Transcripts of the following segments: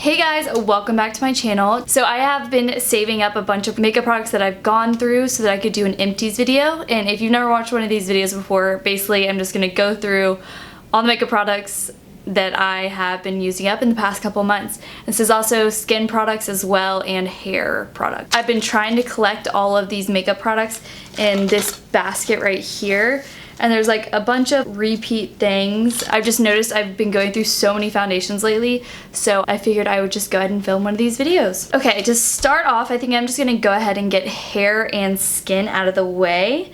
Hey guys, welcome back to my channel. So I have been saving up a bunch of makeup products that I've gone through so that I could do an empties video. And if you've never watched one of these videos before, basically I'm just gonna go through all the makeup products that I have been using up in the past couple months. This is also skin products as well and hair products. I've been trying to collect all of these makeup products in this basket right here. And there's like a bunch of repeat things. I've just noticed I've been going through so many foundations lately, so I figured I would just go ahead and film one of these videos. Okay, to start off, I think I'm just gonna go ahead and get hair and skin out of the way.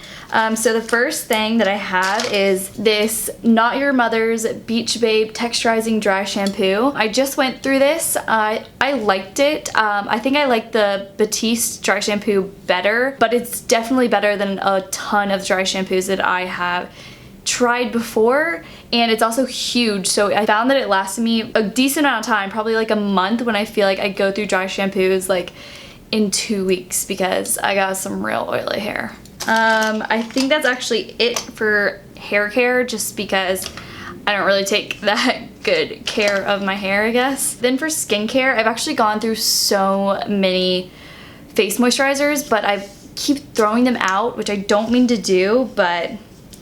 So the first thing that I have is this Not Your Mother's Beach Babe Texturizing Dry Shampoo. I just went through this. I liked it. I think I like the Batiste dry shampoo better, but it's definitely better than a ton of dry shampoos that I have tried before, and it's also huge, so I found that it lasted me a decent amount of time, probably like a month, when I feel like I go through dry shampoos like in 2 weeks because I got some real oily hair. I think that's actually it for hair care, just because I don't really take that good care of my hair, I guess. Then for skincare, I've actually gone through so many face moisturizers, but I keep throwing them out, which I don't mean to do, but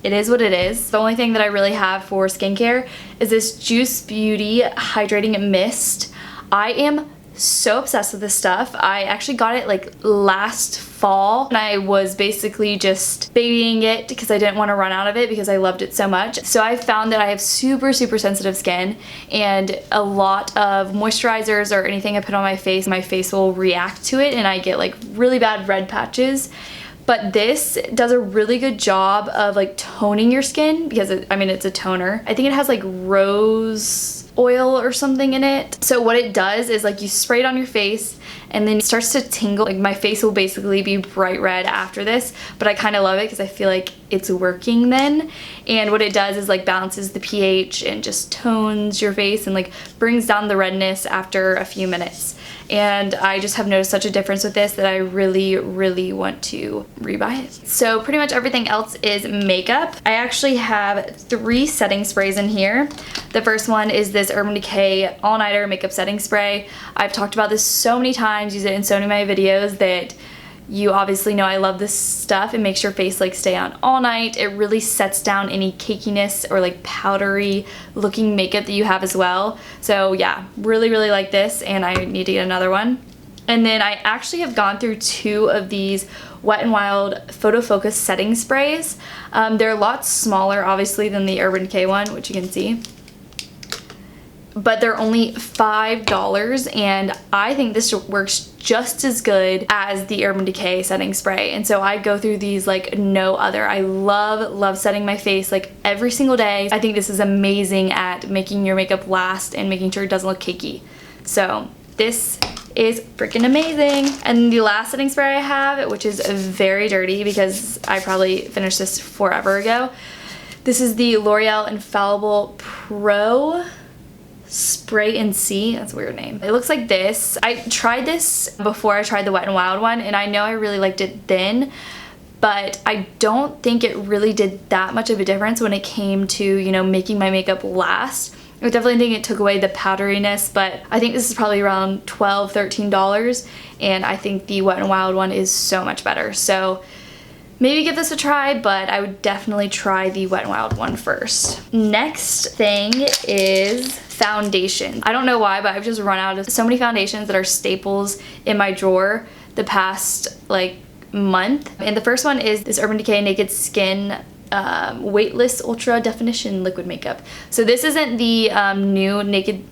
it is what it is. The only thing that I really have for skincare is this Juice Beauty Hydrating Mist. I am so obsessed with this stuff. I actually got it like last fall, and I was basically just babying it because I didn't want to run out of it because I loved it so much. So I found that I have super sensitive skin, and a lot of moisturizers or anything I put on my face will react to it, and I get like really bad red patches. But this does a really good job of like toning your skin because it's a toner. I think it has like rose oil or something in it. So what it does is like you spray it on your face and then it starts to tingle. Like my face will basically be bright red after this, but I kind of love it because I feel like it's working then. And what it does is like balances the pH and just tones your face and like brings down the redness after a few minutes. And I just have noticed such a difference with this that I really want to rebuy it. So pretty much everything else is makeup. I actually have 3 setting sprays in here. The first one is this Urban Decay All Nighter Makeup Setting Spray. I've talked about this so many times, use it in so many of my videos, that you obviously know I love this stuff. It makes your face like stay on all night. It really sets down any cakiness or like powdery looking makeup that you have as well. So yeah, really like this, and I need to get another one. And then I actually have gone through 2 of these Wet n Wild Photo Focus setting sprays. They're a lot smaller obviously than the Urban Decay one, which you can see, but they're only $5, and I think this works just as good as the Urban Decay setting spray. And so I go through these like no other. I love setting my face like every single day. I think this is amazing at making your makeup last and making sure it doesn't look cakey. So this is freaking amazing. And the last setting spray I have, which is very dirty because I probably finished this forever ago, this is the L'Oreal Infallible Pro Spray and See. That's a weird name. It looks like this. I tried this before I tried the Wet n Wild one, and I know I really liked it then, but I don't think it really did that much of a difference when it came to, you know, making my makeup last. I definitely think it took away the powderiness, but I think this is probably around $12, $13, and I think the Wet n Wild one is so much better. So maybe give this a try, but I would definitely try the Wet n Wild one first. Next thing is foundation. I don't know why, but I've just run out of so many foundations that are staples in my drawer the past like month. And the first one is this Urban Decay Naked Skin Weightless Ultra Definition Liquid Makeup. So this isn't the new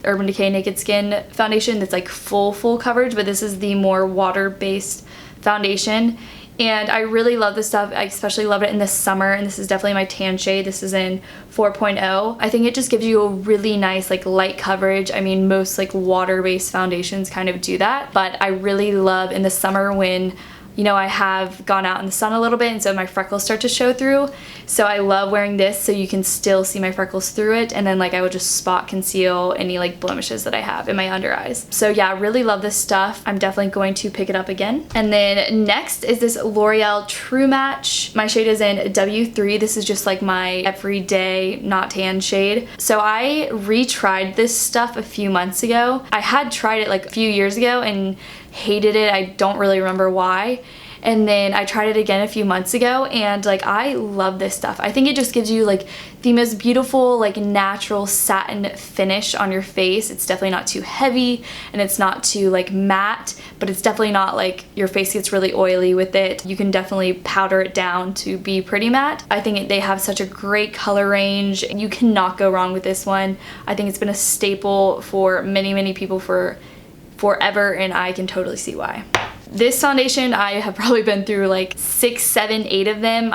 Urban Decay Naked Skin foundation that's like full coverage, but this is the more water-based foundation. And I really love this stuff. I especially love it in the summer, and this is definitely my tan shade. This is in 4.0. I think it just gives you a really nice like light coverage. I mean, most like water-based foundations kind of do that, but I really love in the summer when you know, I have gone out in the sun a little bit and so my freckles start to show through. So I love wearing this so you can still see my freckles through it, and then like I would just spot conceal any like blemishes that I have in my under eyes. So yeah, I really love this stuff. I'm definitely going to pick it up again. And then next is this L'Oreal True Match. My shade is in W3. This is just like my everyday not tan shade. So I retried this stuff a few months ago. I had tried it like a few years ago and hated it. I don't really remember why. And then I tried it again a few months ago, and like I love this stuff. I think it just gives you like the most beautiful like natural satin finish on your face. It's definitely not too heavy and it's not too like matte, but it's definitely not like your face gets really oily with it. You can definitely powder it down to be pretty matte. I think they have such a great color range. You cannot go wrong with this one. I think it's been a staple for many people for forever, and I can totally see why. This foundation, I have probably been through like 6, 7, 8 of them.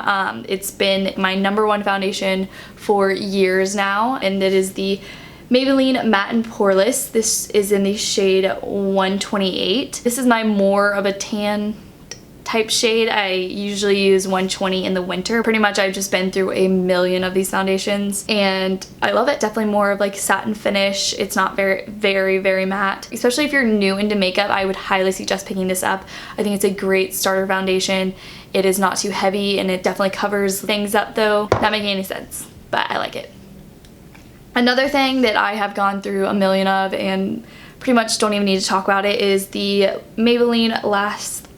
It's been my #1 foundation for years now, and it is the Maybelline Matte and Poreless. This is in the shade 128. This is my more of a tan type shade. I usually use 120 in the winter. Pretty much I've just been through a million of these foundations and I love it. Definitely more of like satin finish. It's not very matte. Especially if you're new into makeup, I would highly suggest picking this up. I think it's a great starter foundation. It is not too heavy and it definitely covers things up though. Not making any sense, but I like it. Another thing that I have gone through a million of and pretty much don't even need to talk about it is the Maybelline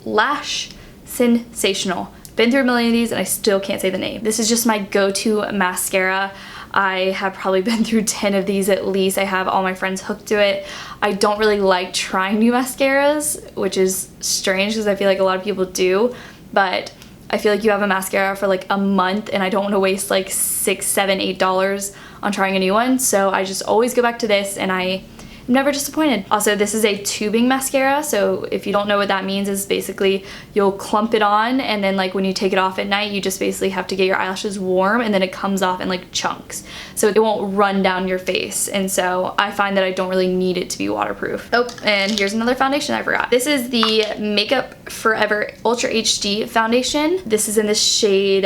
Lash Sensational. Been through a million of these and I still can't say the name. This is just my go-to mascara. I have probably been through 10 of these at least. I have all my friends hooked to it. I don't really like trying new mascaras, which is strange because I feel like a lot of people do, but I feel like you have a mascara for like a month and I don't want to waste like $6, $7, $8 on trying a new one. So I just always go back to this and I'm never disappointed. Also, this is a tubing mascara, so if you don't know what that means, is basically you'll clump it on and then like when you take it off at night, you just basically have to get your eyelashes warm and then it comes off in like chunks. So it won't run down your face, and so I find that I don't really need it to be waterproof. Oh, and here's another foundation I forgot. This is the Makeup Forever Ultra HD foundation. This is in the shade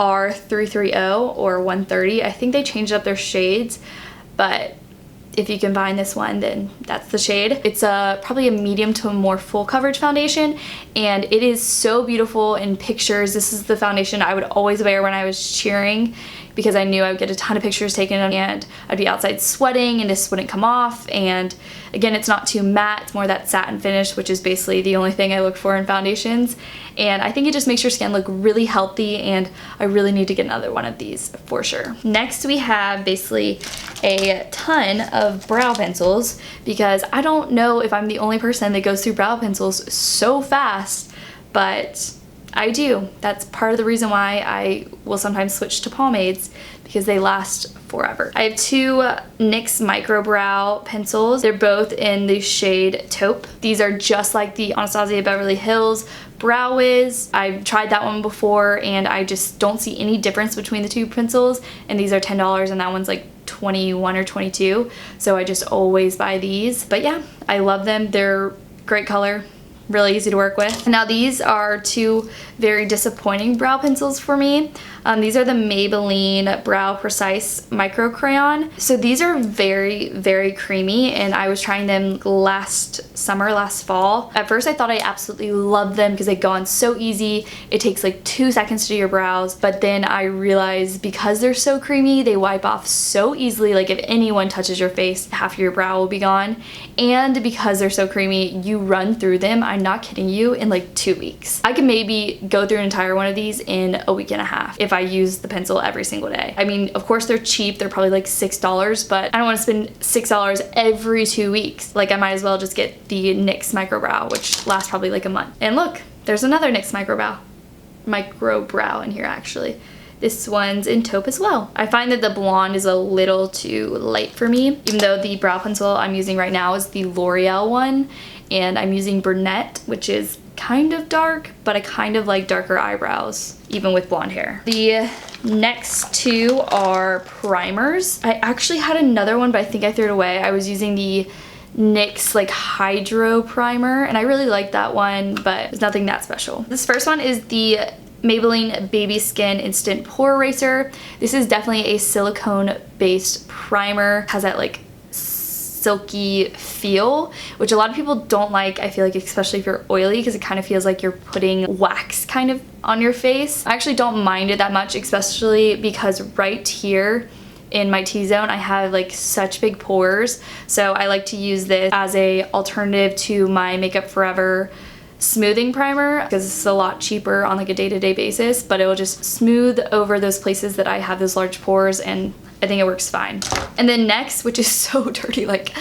R330 or 130. I think they changed up their shades, but if you can find this one, then that's the shade. It's probably a medium to a more full coverage foundation, and it is so beautiful in pictures. This is the foundation I would always wear when I was cheering because I knew I would get a ton of pictures taken and I'd be outside sweating and this wouldn't come off. And again, it's not too matte, it's more that satin finish, which is basically the only thing I look for in foundations. And I think it just makes your skin look really healthy, and I really need to get another one of these for sure. Next we have basically a ton of brow pencils because I don't know if I'm the only person that goes through brow pencils so fast, but I do. That's part of the reason why I will sometimes switch to pomades, because they last forever. I have two NYX Micro Brow pencils. They're both in the shade Taupe. These are just like the Anastasia Beverly Hills Brow Wiz. I've tried that one before and I just don't see any difference between the two pencils, and these are $10 and that one's like 21 or 22, so I just always buy these. But yeah, I love them. They're great color, really easy to work with. Now these are two very disappointing brow pencils for me. These are the Maybelline Brow Precise Micro Crayon. So these are very creamy, and I was trying them last fall. At first I thought I absolutely loved them because they go on so easy. It takes like 2 seconds to do your brows, but then I realized because they're so creamy, they wipe off so easily. Like if anyone touches your face, half of your brow will be gone. And because they're so creamy, you run through them, I'm not kidding you, in like 2 weeks. I could maybe go through an entire one of these in a week and a half if I use the pencil every single day. I mean, of course they're cheap, they're probably like $6, but I don't want to spend $6 every 2 weeks. Like I might as well just get the NYX Micro Brow, which lasts probably like a month. And look, there's another NYX Micro Brow in here actually. This one's in Taupe as well. I find that the blonde is a little too light for me, even though the brow pencil I'm using right now is the L'Oreal one, and I'm using Brunette, which is kind of dark, but I kind of like darker eyebrows, even with blonde hair. The next two are primers. I actually had another one, but I think I threw it away. I was using the NYX like Hydro Primer, and I really like that one, but it's nothing that special. This first one is the Maybelline Baby Skin Instant Pore Eraser. This is definitely a silicone based primer. Has that like silky feel, which a lot of people don't like, I feel like, especially if you're oily, because it kind of feels like you're putting wax kind of on your face. I actually don't mind it that much, especially because right here in my T-zone I have like such big pores, so I like to use this as a alternative to my Makeup Forever smoothing primer, because it's a lot cheaper on like a day-to-day basis, but it will just smooth over those places that I have those large pores, and I think it works fine. And then next, which is so dirty, like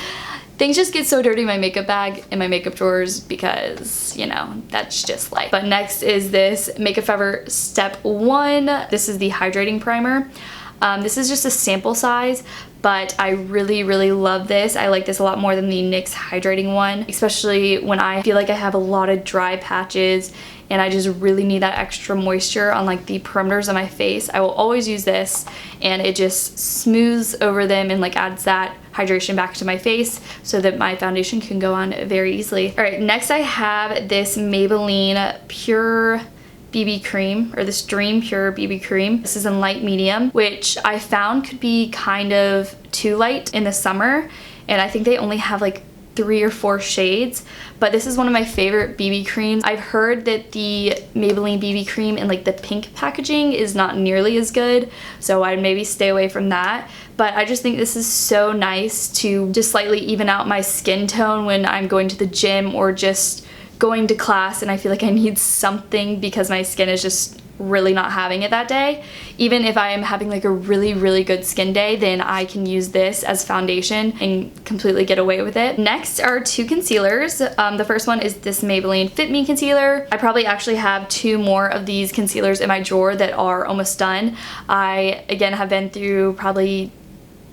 things just get so dirty in my makeup bag and my makeup drawers because, you know, that's just life. But next is this Makeup Forever Step 1. This is the hydrating primer. This is just a sample size, but I really, really love this. I like this a lot more than the NYX hydrating one, especially when I feel like I have a lot of dry patches and I just really need that extra moisture on like the perimeters of my face. I will always use this, and it just smooths over them and like adds that hydration back to my face so that my foundation can go on very easily. All right, next I have this Maybelline Pure BB cream, or this Dream Pure BB cream. This is in light medium, which I found could be kind of too light in the summer, and I think they only have like 3 or 4 shades, but this is one of my favorite BB creams. I've heard that the Maybelline BB cream in like the pink packaging is not nearly as good, so I'd maybe stay away from that, but I just think this is so nice to just slightly even out my skin tone when I'm going to the gym or just going to class and I feel like I need something because my skin is just really not having it that day. Even if I am having like a really, really good skin day, then I can use this as foundation and completely get away with it. Next are 2 concealers. The first one is this Maybelline Fit Me concealer. I probably actually have 2 more of these concealers in my drawer that are almost done. I, again, have been through probably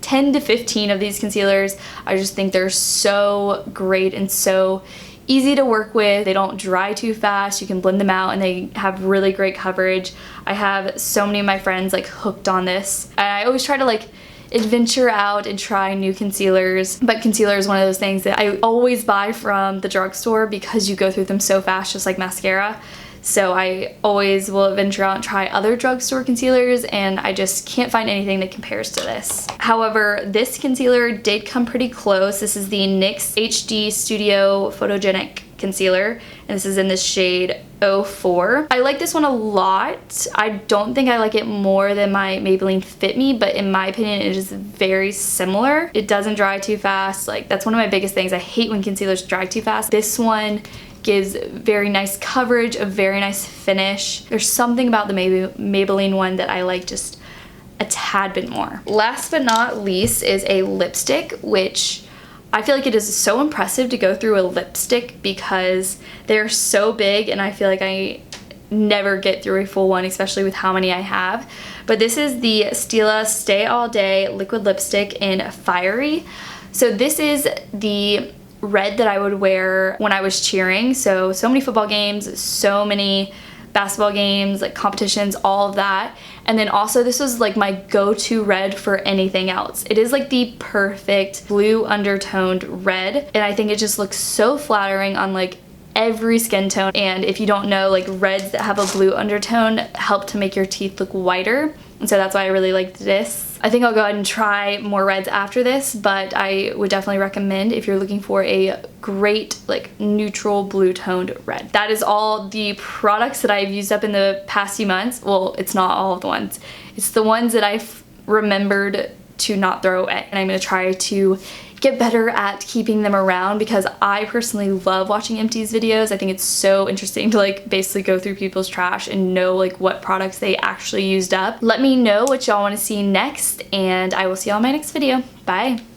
10 to 15 of these concealers. I just think they're so great and so easy to work with. They don't dry too fast, you can blend them out, and they have really great coverage. I have so many of my friends like hooked on this. I always try to like adventure out and try new concealers, but concealer is one of those things that I always buy from the drugstore because you go through them so fast, just like mascara. So I always will venture out and try other drugstore concealers, and I just can't find anything that compares to this. However, this concealer did come pretty close. This is the NYX HD Studio Photogenic Concealer, and this is in the shade 04. I like this one a lot. I don't think I like it more than my Maybelline Fit Me, but in my opinion it is very similar. It doesn't dry too fast. Like, that's one of my biggest things. I hate when concealers dry too fast. This one gives very nice coverage, a very nice finish. There's something about the Maybelline one that I like just a tad bit more. Last but not least is a lipstick, which I feel like it is so impressive to go through a lipstick because they're so big, and I feel like I never get through a full one, especially with how many I have. But this is the Stila Stay All Day Liquid Lipstick in Fiery. So this is the red that I would wear when I was cheering. So many football games, so many basketball games, like competitions, all of that. And then also this was like my go-to red for anything else. It is like the perfect blue undertoned red, and I think it just looks so flattering on like every skin tone. And if you don't know, like reds that have a blue undertone help to make your teeth look whiter, and so that's why I really liked this. I think I'll go ahead and try more reds after this, but I would definitely recommend if you're looking for a great like neutral blue toned red. That is all the products that I've used up in the past few months. Well, it's not all of the ones. It's the ones that I've remembered to not throw away, and I'm going to try to get better at keeping them around because I personally love watching empties videos. I think it's so interesting to like basically go through people's trash and know like what products they actually used up. Let me know what y'all want to see next, and I will see y'all in my next video. Bye!